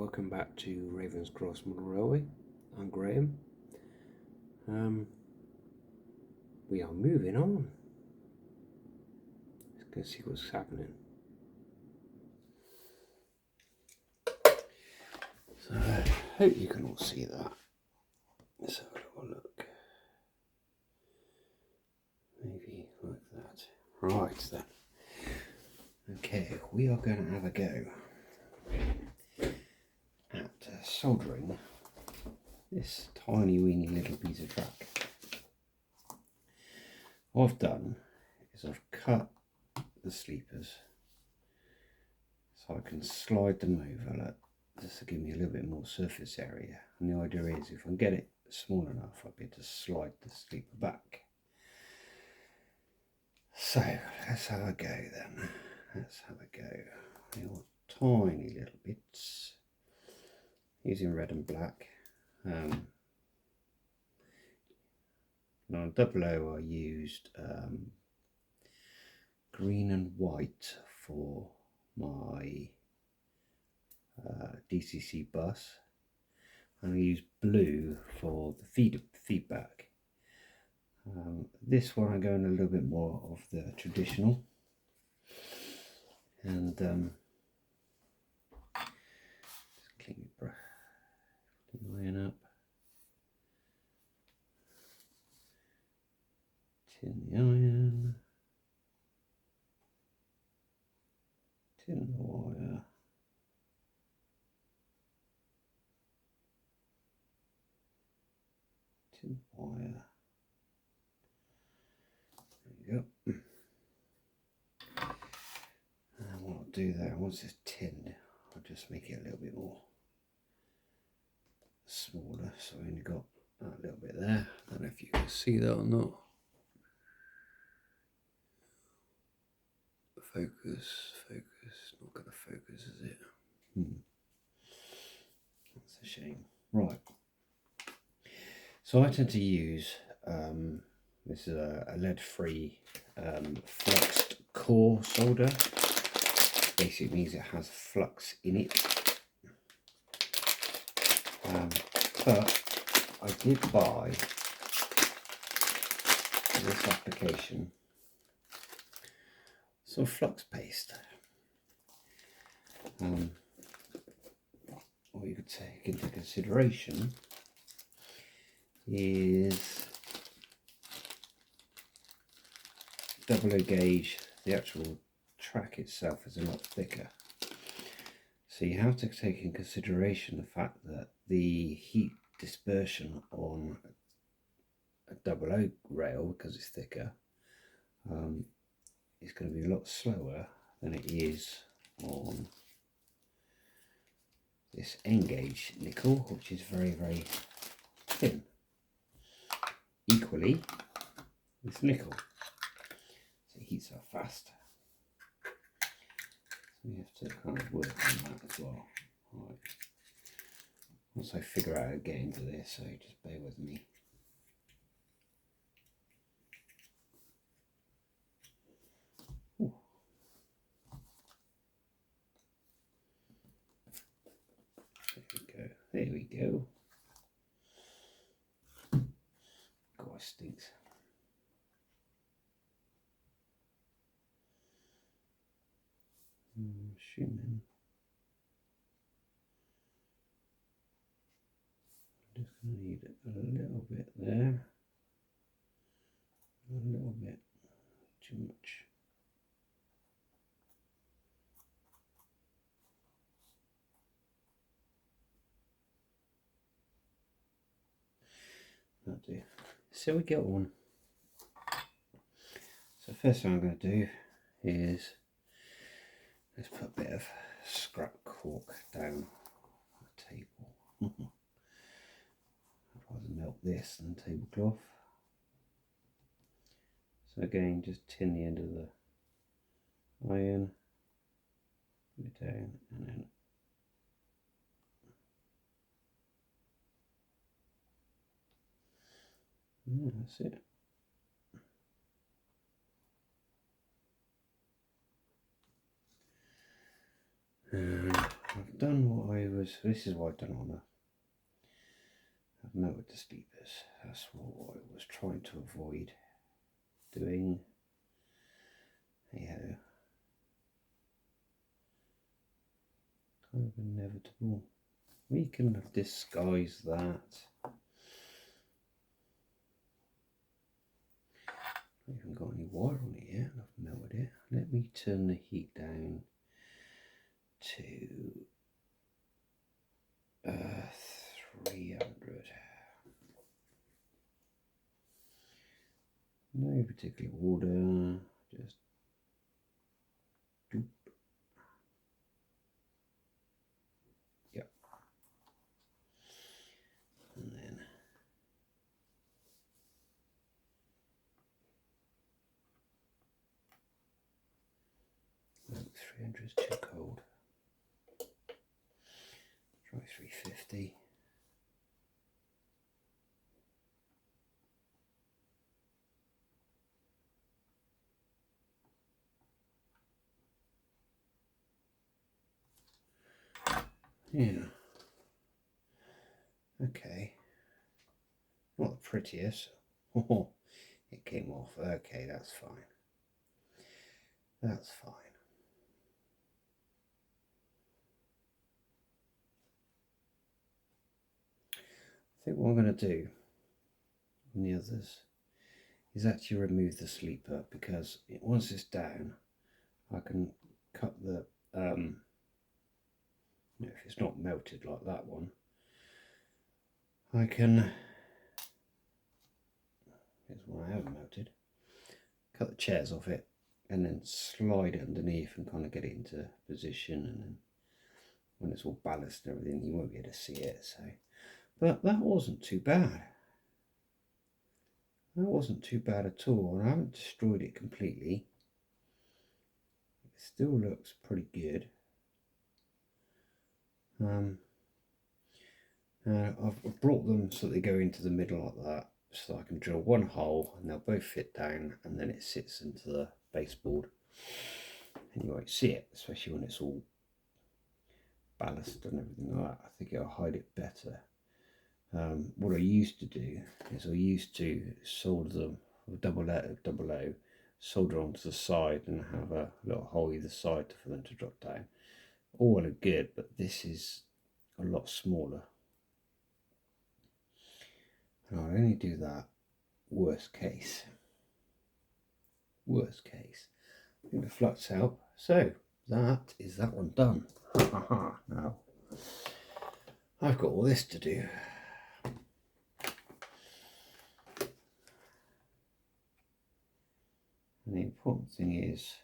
welcome back to Ravens Cross Model Railway. I'm Graham. We are moving on. Let's go see what's happening. So I hope you can all see that. Let's have a little look. Maybe like that. Right then. Okay, we are going to have a go at soldering this tiny weeny little piece of track. What I've done is I've cut the sleepers so I can slide them over just to give me a little bit more surface area, and the idea is if I can get it small enough I'll be able to slide the sleeper back. So let's have a go then. Let's have a go. Little tiny little bits using red and black. On double O I used green and white for my DCC bus, and I used blue for the feedback. This one I'm going a little bit more of the traditional, and just clean the iron up, tin the iron, tin the wire, tin wire. There you go. And what I'll do there, once it's tinned, I'll just make it a little bit more smaller, so I only got that little bit there. I don't know if you can see that or not. Focus, not going to focus, is it? That's a shame. Right, so I tend to use this is a lead-free fluxed core solder. Basically means it has flux in it. But I did buy for this application some flux paste. What you could take into consideration is double O gauge. The actual track itself is a lot thicker, so you have to take in consideration the fact that the heat dispersion on a double O rail, because it's thicker, is going to be a lot slower than it is on this N gauge nickel, which is very, very thin. Equally, this nickel, so it heats up fast. So you have to kind of work on that as well. Right. Once I figure out how to get into this, so just bear with me. Ooh. There we go. God, it stinks. Assuming I'm just going to need a little bit there, a little bit too much. That'll do. So we get one. So first thing I'm going to do is let's put a bit of scrap cork down the table. I'd rather melt this than tablecloth. So again, just tin the end of the iron, put it down, and then that's it. And I've done what I this is what I've done on I've melted the sleepers. That's what I was trying to avoid doing. Yeah, kind of inevitable. We can disguise that. I haven't got any wire on it yet. I've melted it. Let me turn the heat down to 300. No particular order, just doop. Yep. And then no, 300 is too cold. Try 350. Yeah. Okay. Not the prettiest. Oh, it came off. Okay, that's fine. That's fine. I think what I'm going to do on the others is actually remove the sleeper, because once it's down, I can cut the, if it's not melted like that one, I can, here's one I haven't melted, cut the chairs off it and then slide it underneath and kind of get it into position, and then when it's all balanced and everything, you won't be able to see it. So, but that wasn't too bad. That wasn't too bad at all, and I haven't destroyed it completely. It still looks pretty good. I've brought them so they go into the middle like that, so I can drill one hole and they'll both fit down, and then it sits into the baseboard and you won't see it, especially when it's all ballast and everything like that. I think it'll hide it better. What I used to do is I used to solder them with double O, solder onto the side and have a little hole either side for them to drop down. All well and good, but this is a lot smaller. And I'll only do that worst case. Worst case. I think the flux out. So that is that one done. Now I've got all this to do. And the important thing is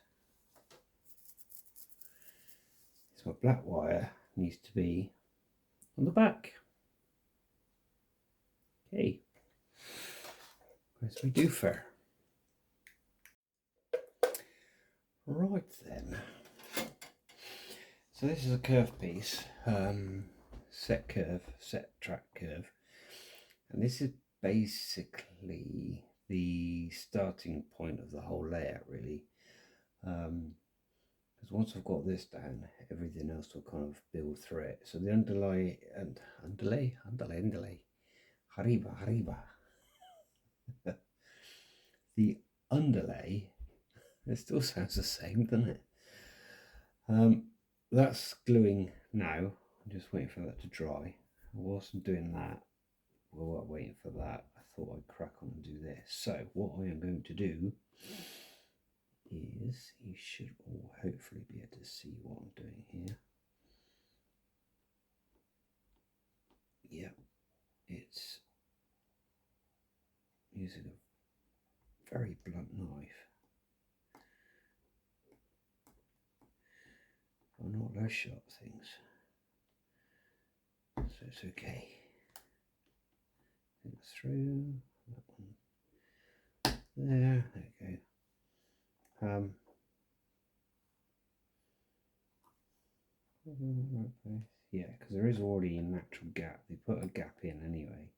my black wire needs to be on the back. Okay, as we do fair. Right then. So this is a curve piece, set track curve, and this is basically the starting point of the whole layout, really. Because once I've got this down, everything else will kind of build through it. So the underlay, hariba. The underlay, it still sounds the same, doesn't it? That's gluing now. I'm just waiting for that to dry. Whilst I'm doing that, while I'm waiting for that, I thought I'd crack on and do this. So what I am going to do is, you should all hopefully be able to see what I'm doing here. Yep, it's using a very blunt knife. Oh, not those sharp things. So it's okay. Think through that one. There you go. Yeah, because there is already a natural gap. They put a gap in anyway.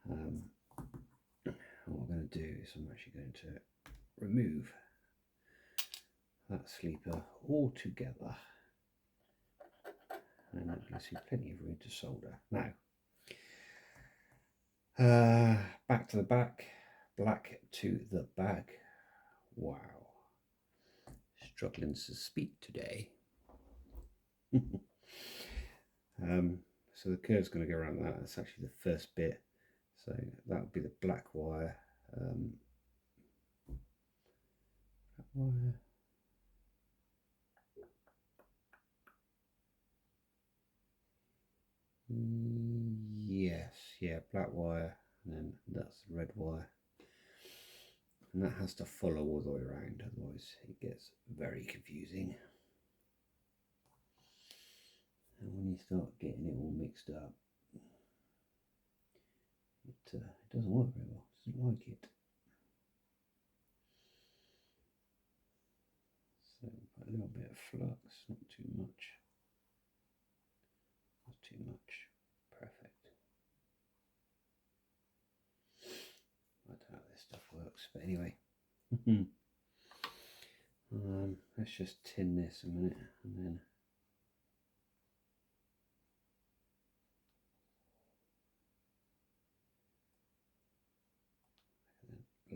And what I'm going to do is I'm actually going to remove that sleeper altogether, and can see plenty of room to solder. Now, back to the back, black to the bag. Wow, struggling to speak today. So the curve's going to go around that. That's actually the first bit. So that would be the black wire. Yes, yeah, black wire, and then that's the red wire. And that has to follow all the way around, otherwise it gets very confusing. And when you start getting it all mixed up, it doesn't work very well, it doesn't like it. So a little bit of flux, not too much. Not too much. Perfect. I don't know how this stuff works, but anyway. Let's just tin this a minute and then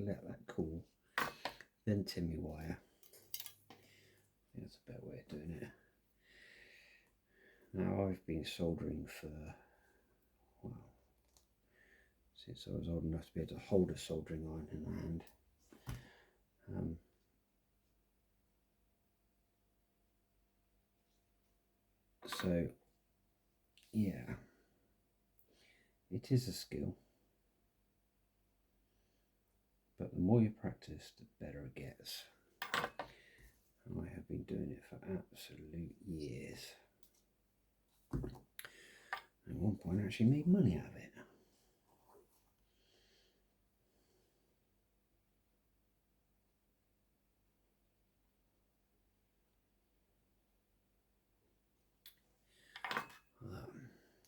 let that cool. Then tin my wire. That's a better way of doing it. Now I've been soldering for, well, since I was old enough to be able to hold a soldering iron in my hand. So yeah, it is a skill, but the more you practice, the better it gets. And I have been doing it for absolute years. At one point I actually made money out of it.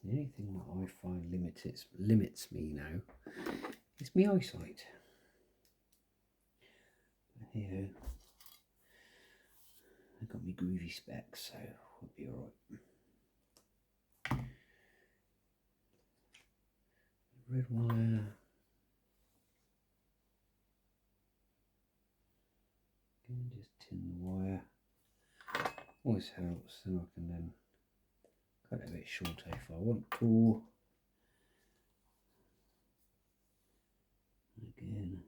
The only thing that I find limits me now is my eyesight. Here, I've got my groovy specs, so we'll be alright. Red wire. And just tin the wire. Always helps, then I can then cut it a bit shorter if I want to. Again.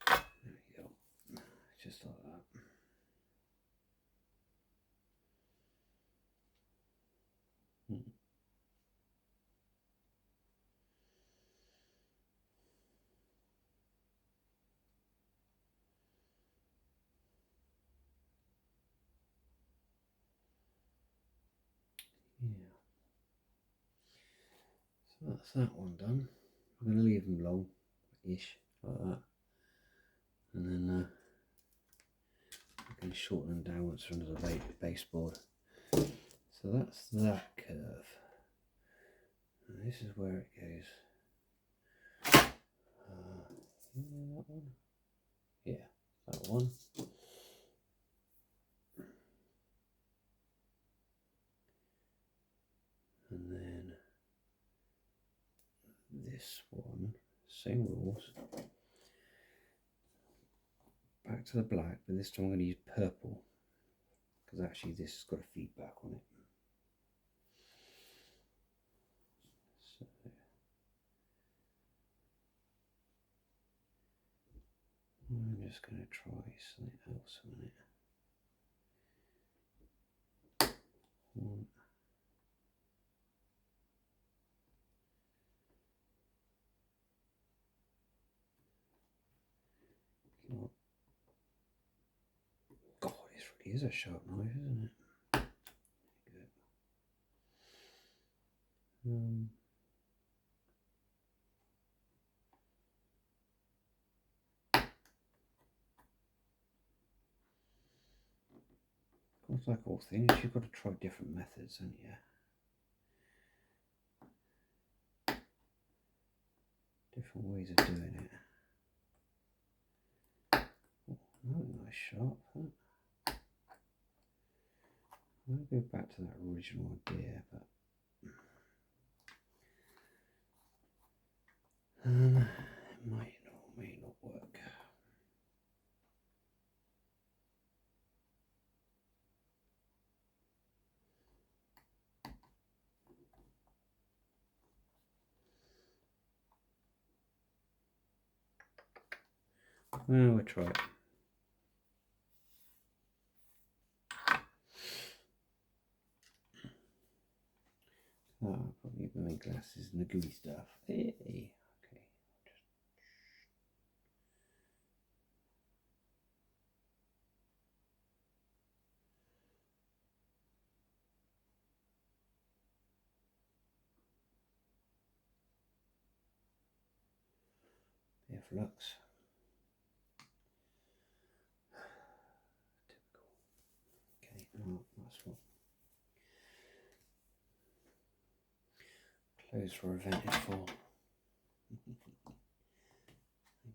There we go. Just like that. Yeah. So that's that one done. I'm going to leave them long-ish, like that. And then I can shorten them down once they're under the baseboard. So that's that curve. And this is where it goes. Yeah, that one. Yeah, that one. And then this one, same rules. Back to the black, but this time I'm going to use purple because actually this has got a feedback on it. So I'm just going to try something else a minute. One. God, this really is a sharp knife, isn't it? Good. It's like all things, you've got to try different methods, haven't you? different ways of doing it. Oh, nice sharp. Huh? I'll go back to that original idea, but it may not work. Well, we'll try it. Oh, probably my glasses and the gooey stuff. Hey, okay. There, flux. Typical. Okay, now that's what. Clothes for a vented for. I've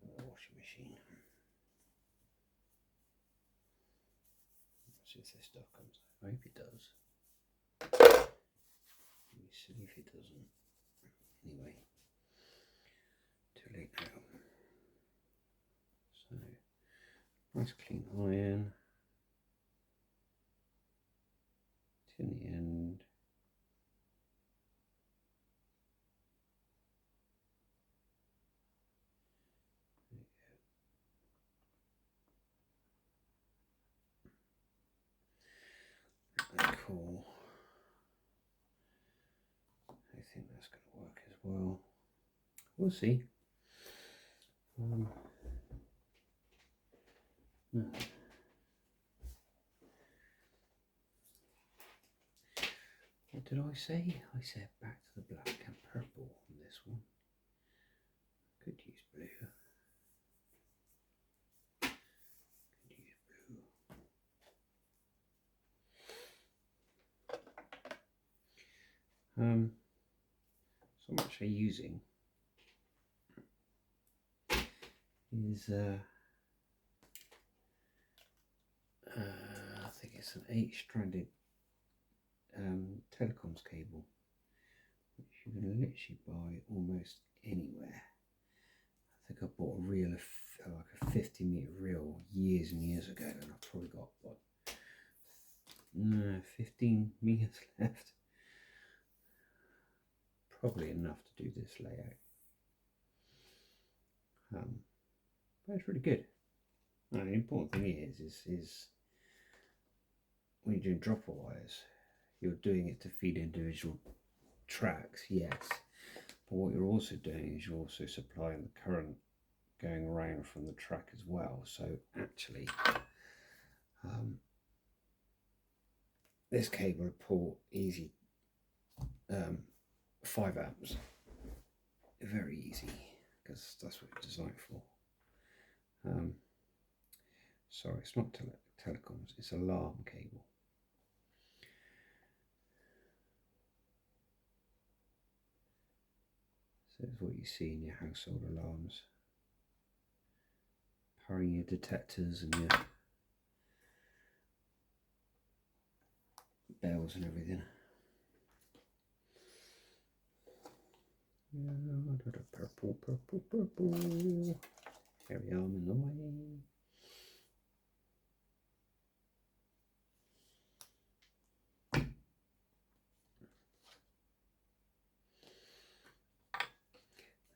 got a washing machine. Let's see if this stuff comes out. I hope it does. It'd be silly if it doesn't. Anyway, too late now. So, nice clean iron. To the end. Cool. I think that's going to work as well. We'll see. What did I say? I said back to the black and purple on this one. Could use blue. Could use blue. So what I'm actually using is I think it's an 8-stranded telecoms cable, which you can literally buy almost anywhere. I think I bought a reel of like a 50-meter reel years and years ago, and I've probably got what 15 meters left. Probably enough to do this layout. But it's really good. Now, the important thing is when you're doing dropper wires, you're doing it to feed individual tracks, yes, but what you're also doing is you're also supplying the current going around from the track as well. So actually this cable will pull easy 5 amps, very easy, because that's what it's designed for. Sorry, it's not telecoms, it's alarm cable. So it's what you see in your household alarms, powering your detectors and your bells and everything. Purple, purple, purple. Here we are, I'm in the way.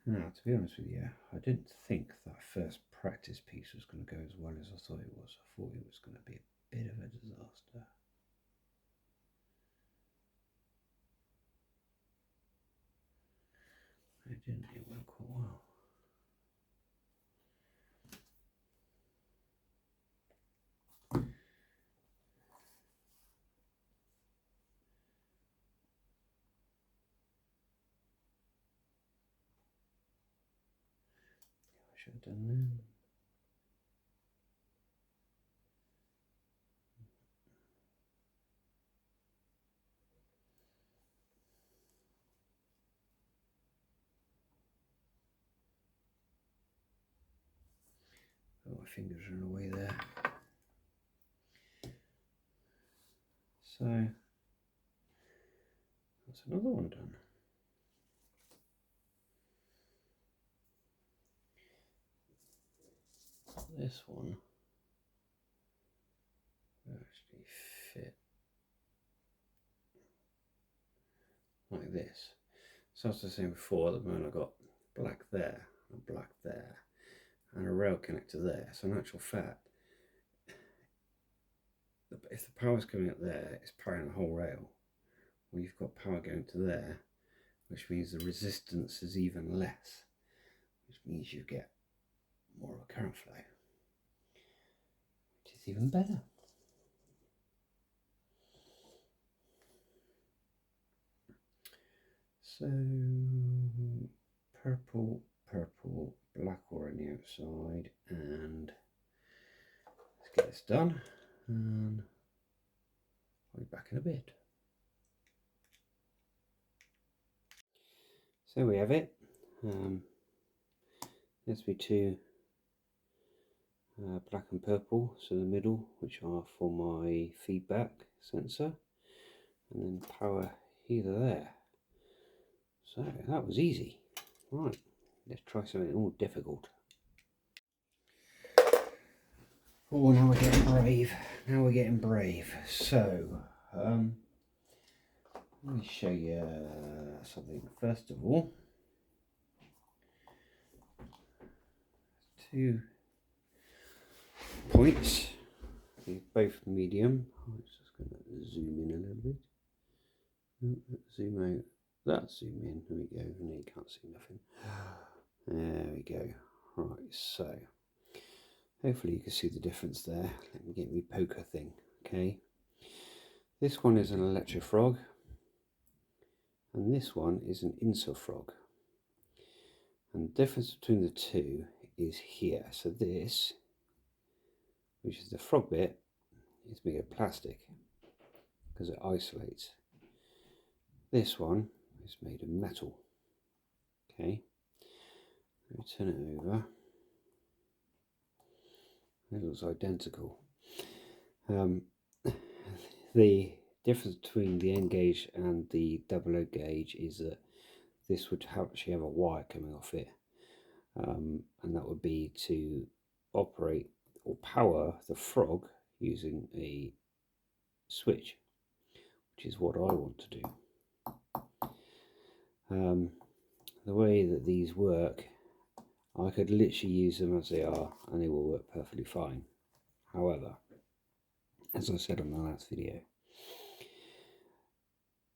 Now, to be honest with you, I didn't think that first practice piece was going to go as well as I thought it was. I thought it was going to be a bit of a disaster. It didn't, it went quite well. I should have done that. my fingers are in the way there. So that's another one done. This one will actually fit like this. So as I was saying before, at the moment I've got black there and black there and a rail connector there. So in actual fact, if the power's coming up there, it's powering the whole rail. Well, you've got power going to there, which means the resistance is even less, which means you get more of a current flow, which is even better. So purple, purple, black ore on the outside, and let's get this done, and I'll be back in a bit. So we have it. There's me two black and purple, so the middle, which are for my feedback sensor, and then power either there. So that was easy. Right, let's try something more difficult. Oh, now we're getting brave. Now we're getting brave. So, let me show you something first of all. 2 points. They're both medium. I'm just going to zoom in a little bit. Zoom out. That zoom in. There we go. No, you can't see nothing. There we go. Right, so hopefully you can see the difference there. Let me get my poker thing. Okay. This one is an electric frog, and this one is an insular frog. And the difference between the two is here. So this, which is the frog bit, is made of plastic because it isolates. This one is made of metal. Okay, let me turn it over. It looks identical. The difference between the N gauge and the 00 gauge is that this would actually have a wire coming off it, and that would be to operate or power the frog using a switch, which is what I want to do. The way that these work, I could literally use them as they are and they will work perfectly fine. However, as I said on the last video,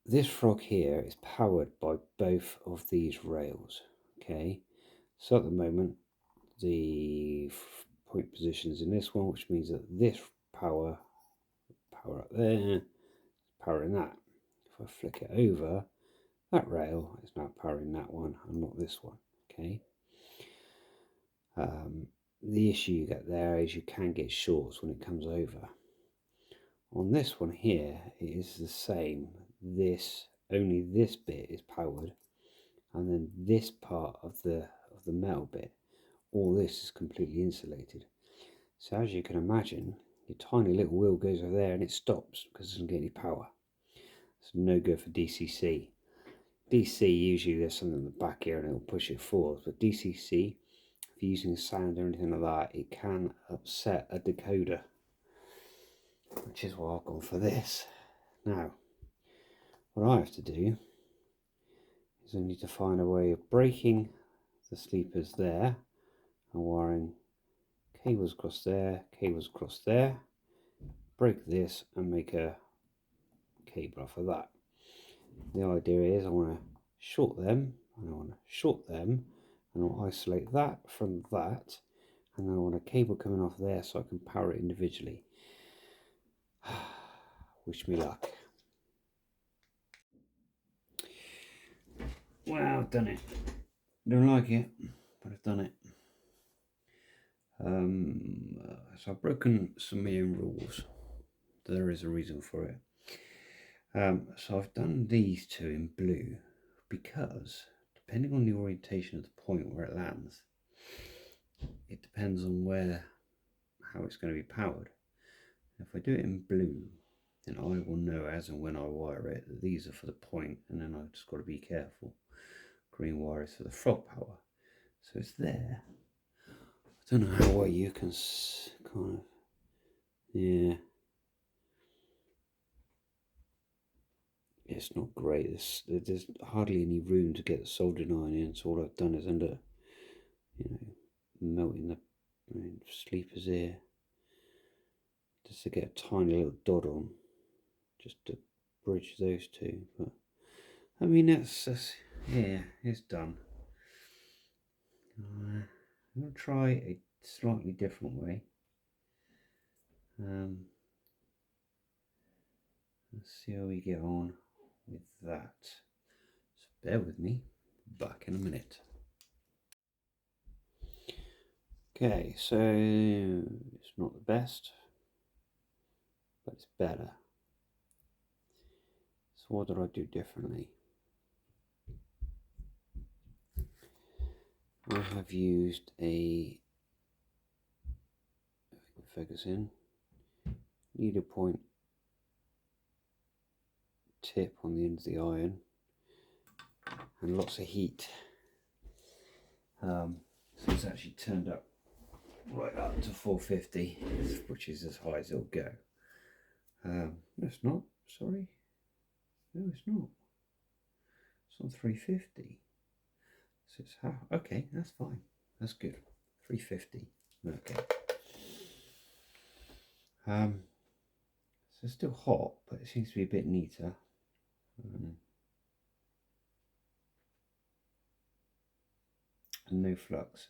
this frog here is powered by both of these rails. Okay, so at the moment the point position is in this one, which means that this power up there, powering that. If I flick it over, that rail is now powering that one and not this one. Okay. The issue you get there is you can get shorts when it comes over. On this one here, it is the same. Only this bit is powered, and then this part of the metal bit, all this is completely insulated. So as you can imagine, your tiny little wheel goes over there and it stops because it doesn't get any power. It's no good for DCC. DC, usually there's something in the back here and it'll push it forward, but DCC, if you're using sound or anything like that, it can upset a decoder, which is why I've gone for this. Now, what I have to do is I need to find a way of breaking the sleepers there and wiring cables across there, cables across there, break this and make a cable off of that. The idea is I want to short them, and I want to short them, and I'll isolate that from that, and then I want a cable coming off there so I can power it individually. Wish me luck. Well, I've done it. Don't like it, but I've done it. So I've broken some of my own rules. There is a reason for it. So I've done these two in blue because depending on the orientation of the point where it lands, it depends on where how it's going to be powered. If I do it in blue, then I will know as and when I wire it that these are for the point, and then I've just got to be careful. Green wire is for the frog power, so it's there. I don't know how well you can kind of, yeah. It's not great. There's hardly any room to get the soldering iron in, so all I've done is end up, melting the sleeper's ear just to get a tiny little dot on, just to bridge those two. But I mean, that's yeah, it's done. I'm going to try a slightly different way. Let's see how we get on with that. So bear with me, back in a minute. Okay, so it's not the best, but it's better. So what did I do differently? I have used a, if I can focus in, needle point tip on the end of the iron and lots of heat. So it's actually turned up right up to 450, which is as high as it'll go. No, it's not, sorry. No, it's not. It's on 350. So it's how, okay, that's fine. That's good. 350. Okay. So it's still hot, but it seems to be a bit neater. And no flux.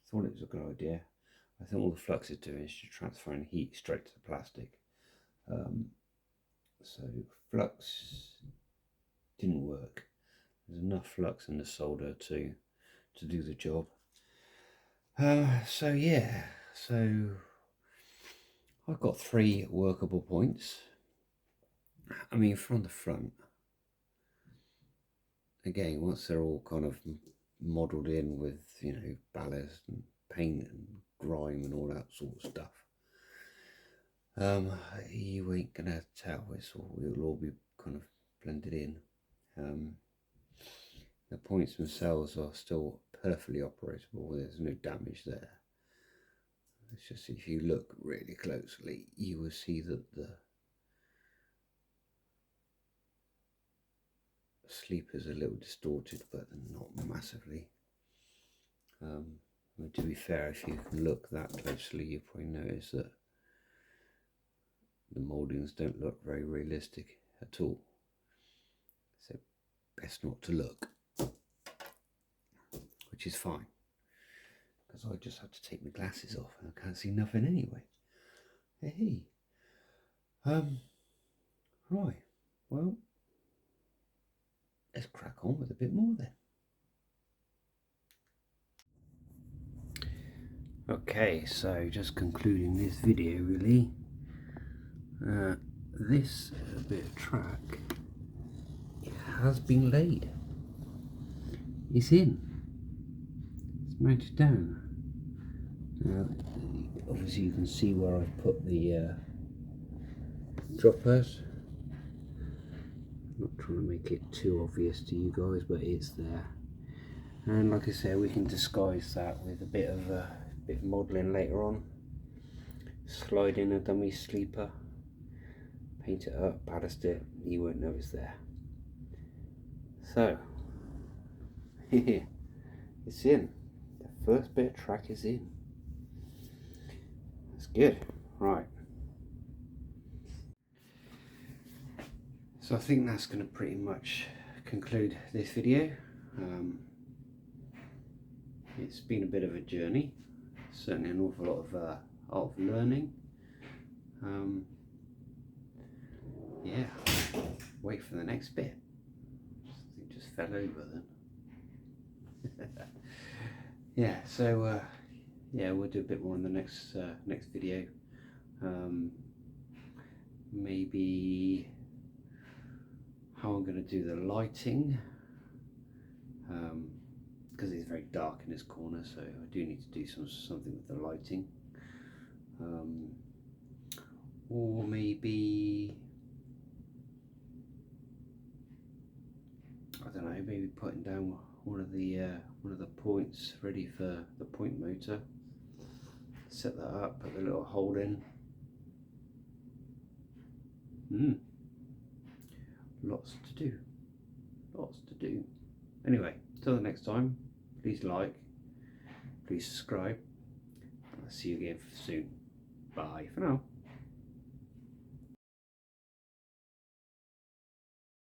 Thought it was a good idea. I think all the flux is doing is just transferring heat straight to the plastic. So flux didn't work. There's enough flux in the solder to do the job. So yeah, so I've got 3 workable points. I mean, from the front, again, once they're all kind of modelled in with, ballast and paint and grime and all that sort of stuff, you ain't gonna tell. It'll all be kind of blended in. The points themselves are still perfectly operable. There's no damage there. It's just if you look really closely, you will see that the sleeper's a little distorted, but not massively. To be fair, if you can look that closely, you probably notice that the mouldings don't look very realistic at all. So best not to look, which is fine, because I just have to take my glasses off and I can't see nothing anyway. Hey, right, well, let's crack on with a bit more then. Okay, so just concluding this video really, this bit of track, it has been laid. It's in. It's mounted down. Now, obviously you can see where I've put the droppers. I'm not trying to make it too obvious to you guys, but it's there. And like I said, we can disguise that with a bit of modelling later on. Slide in a dummy sleeper, paint it up, ballast it, you won't know it's there. So, it's in. The first bit of track is in. That's good. Right. So I think that's going to pretty much conclude this video. It's been a bit of a journey, certainly an awful lot of learning. Yeah, wait for the next bit. Something just fell over then. Yeah, so yeah, we'll do a bit more in the next video. Maybe how I'm going to do the lighting, because it's very dark in this corner, so I do need to do something with the lighting. or maybe, I don't know, maybe putting down one of the points ready for the point motor. Set that up, put the little hole in. Lots to do. Lots to do. Anyway, till the next time, please like, please subscribe. I'll see you again soon. Bye for now.